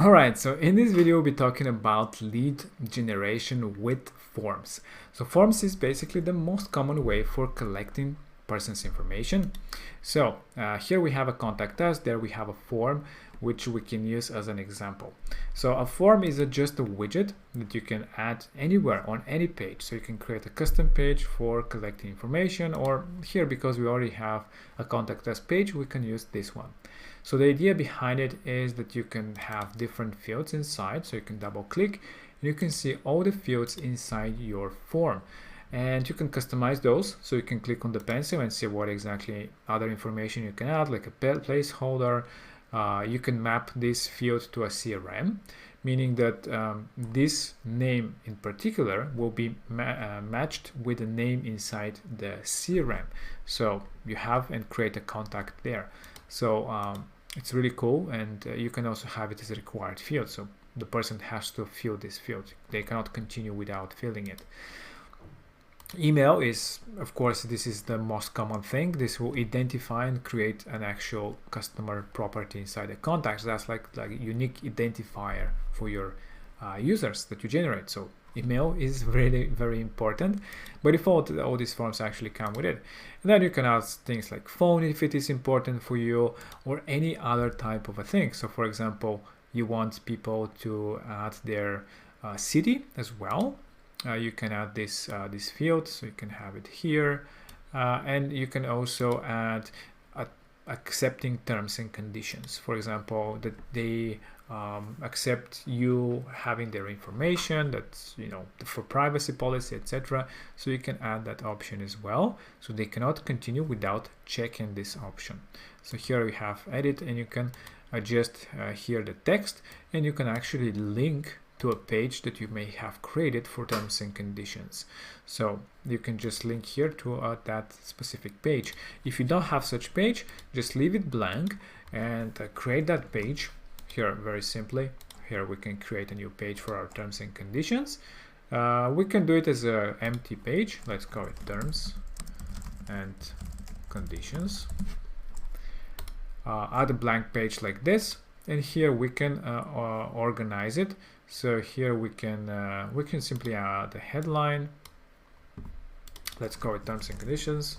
Alright, so in this video we'll be talking about lead generation with forms. So forms is basically the most common way for collecting person's information. So here we have a contact us, there we have a form which we can use as an example. So a form is just a widget that you can add anywhere on any page. So you can create a custom page for collecting information, or here, because we already have a contact us page, we can use this one. So the idea behind it is that you can have different fields inside, so you can double click and you can see all the fields inside your form. And you can customize those, so you can click on the pencil and see what exactly other information you can add, like a placeholder. You can map this field to a CRM, meaning that this name in particular will be matched with the name inside the CRM. So you have and create a contact there. So it's really cool, and you can also have it as a required field. So the person has to fill this field. They cannot continue without filling it. Email is, of course, this is the most common thing. This will identify and create an actual customer property inside the contacts. That's like a unique identifier for your users that you generate. So email is really very important. By default, all these forms actually come with it. And then you can add things like phone if it is important for you, or any other type of a thing. So for example, you want people to add their city as well. You can add this field, so you can have it here, and you can also add accepting terms and conditions. For example, that they accept you having their information, that's, you know, for privacy policy, etc. So you can add that option as well, so they cannot continue without checking this option. So here we have edit, and you can adjust here the text, and you can actually link to a page that you may have created for terms and conditions. So you can just link here to that specific page. If you don't have such page, just leave it blank and create that page here very simply. Here we can create a new page for our terms and conditions. We can do it as an empty page. Let's call it terms and conditions. Add a blank page like this, and here we can organize it. So here we can simply add the headline. Let's call it terms and conditions,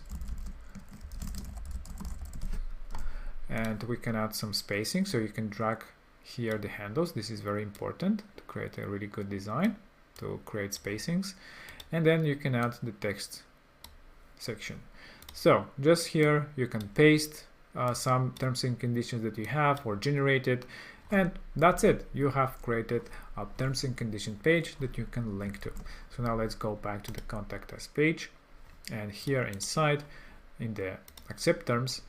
and we can add some spacing, so you can drag here the handles. This is very important to create a really good design, to create spacings. And then you can add the text section. So just here you can paste some terms and conditions that you have or generated, and that's it. You have created a terms and condition page that you can link to. So now let's go back to the contact us page, and here inside in the accept terms,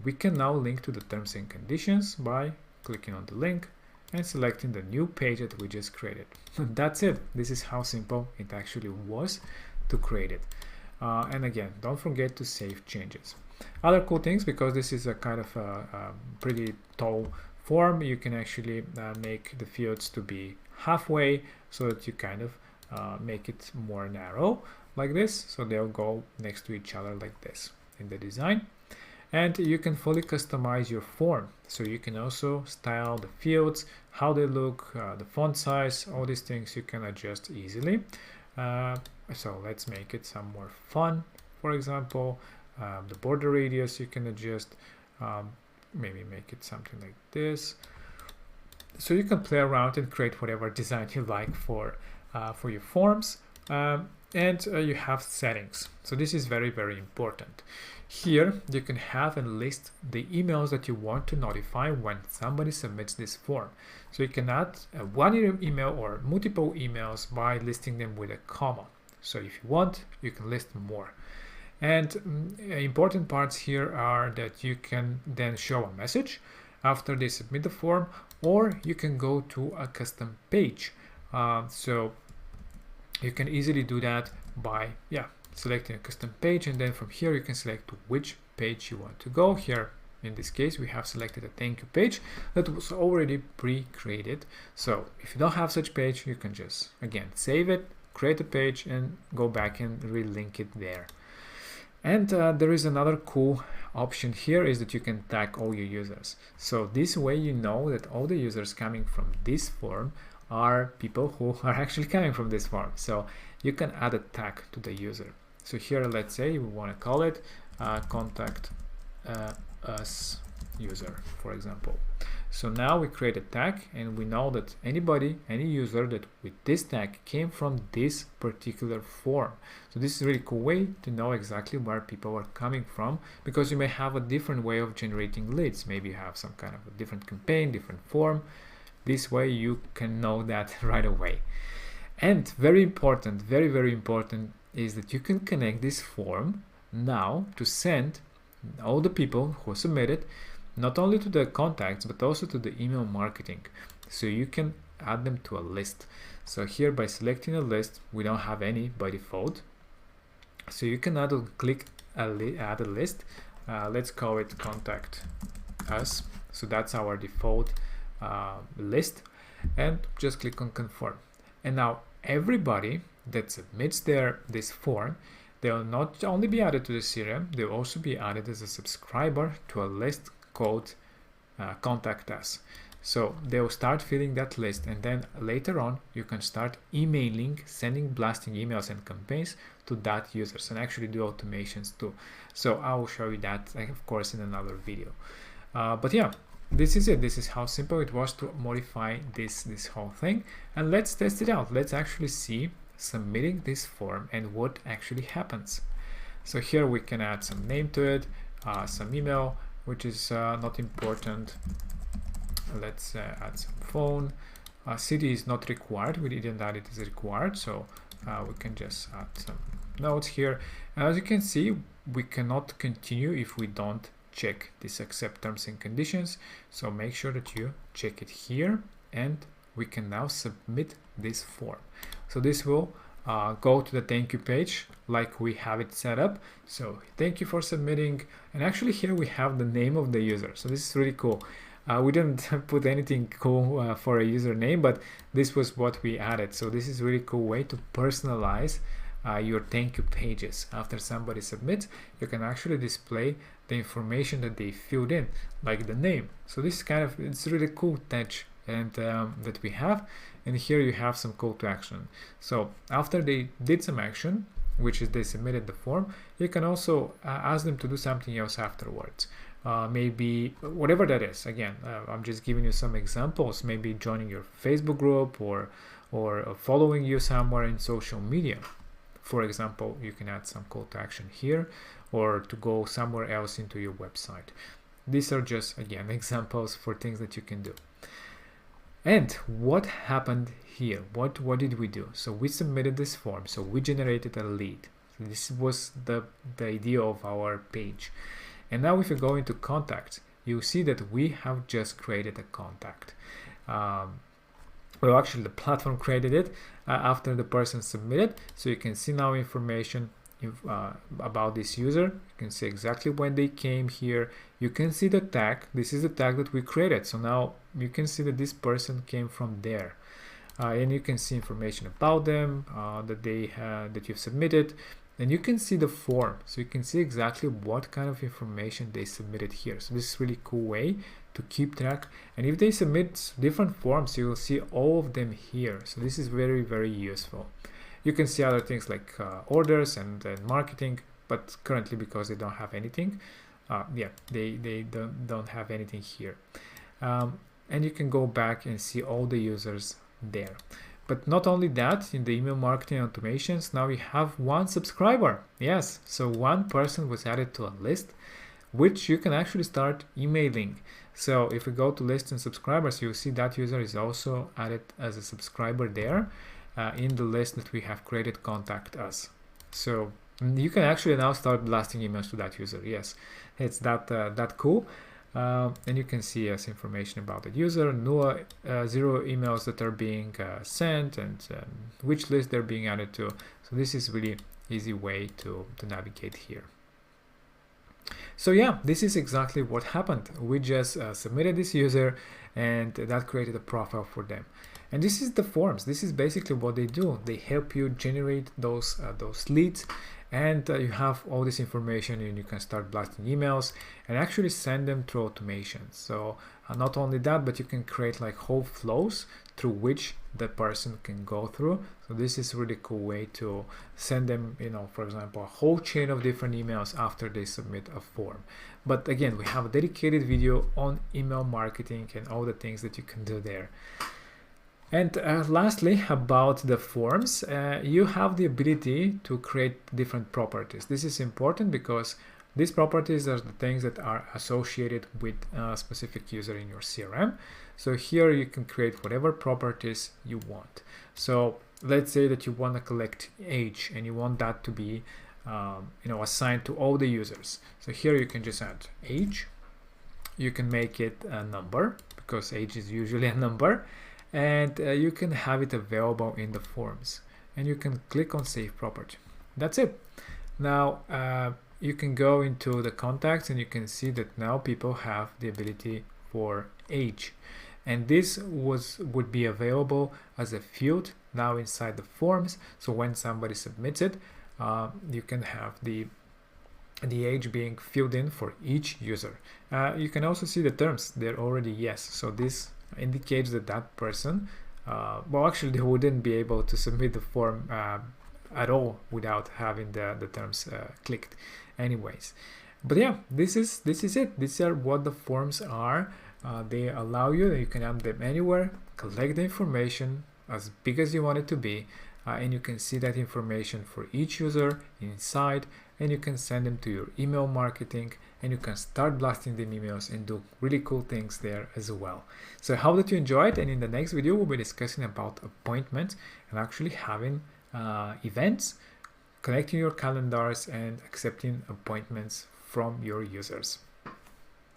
we can now link to the terms and conditions by clicking on the link and selecting the new page that we just created. That's it. This is how simple it actually was to create it. And again, don't forget to save changes. Other cool things, because this is a kind of a pretty tall form, you can actually make the fields to be halfway, so that you kind of make it more narrow like this, so they'll go next to each other like this in the design. And you can fully customize your form, so you can also style the fields, how they look, the font size, all these things you can adjust easily. So let's make it some more fun. For example, the border radius you can adjust, maybe make it something like this. So you can play around and create whatever design you like for your forms. And you have settings. So this is very, very important. Here you can have and list the emails that you want to notify when somebody submits this form. So you can add one email or multiple emails by listing them with a comma. So if you want, you can list more. And important parts here are that you can then show a message after they submit the form, or you can go to a custom page. So you can easily do that by selecting a custom page, and then from here you can select to which page you want to go. Here in this case we have selected a thank you page that was already pre-created. So if you don't have such page, you can just again save it, create a page, and go back and relink it there. And there is another cool option here is that you can tag all your users. So this way you know that all the users coming from this form are people who are actually coming from this form. So you can add a tag to the user. So here, let's say we want to call it contact us user, for example. So now we create a tag, and we know that any user that with this tag came from this particular form. So this is a really cool way to know exactly where people are coming from, because you may have a different way of generating leads. Maybe you have some kind of a different campaign, different form. This way you can know that right away. And very important, very, very important is that you can connect this form now to send all the people who submitted not only to the contacts but also to the email marketing. So you can add them to a list. So here, by selecting a list, we don't have any by default. So you can click add a list. Let's call it contact us. So that's our default list, and just click on confirm. And now everybody that submits this form, they will not only be added to the CRM, they will also be added as a subscriber to a list called contact us. So they will start filling that list, and then later on you can start sending blasting emails and campaigns to that users, and actually do automations too. So I will show you that, of course, in another video. But yeah, this is it. This is how simple it was to modify this whole thing. And let's test it out. Let's actually see submitting this form and what actually happens. So here we can add some name to it, some email, which is not important. Let's add some phone. City is not required. We didn't add it as required, so we can just add some notes here. As you can see, we cannot continue if we don't check this accept terms and conditions. So make sure that you check it here, and we can now submit this form. So this will go to the thank you page like we have it set up. So thank you for submitting, and actually here we have the name of the user. So this is really cool. We didn't put anything cool for a username, but this was what we added. So this is a really cool way to personalize your thank you pages. After somebody submits, you can actually display the information that they filled in, like the name. So this is it's a really cool touch and that we have. And here you have some call to action. So after they did some action, which is they submitted the form, you can also ask them to do something else afterwards. Maybe whatever that is. Again, I'm just giving you some examples. Maybe joining your Facebook group or following you somewhere in social media. For example, you can add some call to action here, or to go somewhere else into your website. These are just, again, examples for things that you can do. And what happened here? What did we do? So we submitted this form. So we generated a lead. So this was the idea of our page. And now if you go into contacts, you see that we have just created a contact. Well, actually the platform created it after the person submitted. So you can see now information about this user. You can see exactly when they came here. You can see the tag. This is the tag that we created. So now you can see that this person came from there. And you can see information about them that you've submitted. And you can see the form, so you can see exactly what kind of information they submitted here. So this is a really cool way to keep track. And if they submit different forms, you will see all of them here. So this is very, very useful. You can see other things like orders and marketing, but currently because they don't have anything, they don't have anything here. And you can go back and see all the users there. But not only that, in the email marketing automations, now we have one subscriber. Yes, so one person was added to a list, which you can actually start emailing. So if we go to list and subscribers, you'll see that user is also added as a subscriber there in the list that we have created, contact us. So you can actually now start blasting emails to that user. Yes, it's that cool. And you can see information about the user, zero emails that are being sent, and which list they're being added to. So this is really easy way to navigate here. So yeah, this is exactly what happened. We just submitted this user, and that created a profile for them. And this is the forms. This is basically what they do. They help you generate those leads. and you have all this information, and you can start blasting emails and actually send them through automation. So not only that, but you can create like whole flows through which the person can go through. So this is a really cool way to send them, for example, a whole chain of different emails after they submit a form. But again, we have a dedicated video on email marketing and all the things that you can do there. And lastly, about the forms, you have the ability to create different properties. This is important because these properties are the things that are associated with a specific user in your CRM. So here you can create whatever properties you want. So let's say that you want to collect age and you want that to be assigned to all the users. So here you can just add age. You can make it a number because age is usually a number. And you can have it available in the forms, and you can click on save property. That's it. Now you can go into the contacts and you can see that now people have the ability for age, and this would be available as a field now inside the forms. So when somebody submits it, you can have the age being filled in for each user. You can also see the terms, they're already yes. So this indicates that person, well, actually they wouldn't be able to submit the form at all without having the terms clicked anyways. But yeah, this is it. These are what the forms are. They allow you can add them anywhere, collect the information as big as you want it to be, and you can see that information for each user inside, and you can send them to your email marketing, and you can start blasting them emails and do really cool things there as well. So I hope that you enjoyed, and in the next video we'll be discussing about appointments and actually having events, connecting your calendars and accepting appointments from your users.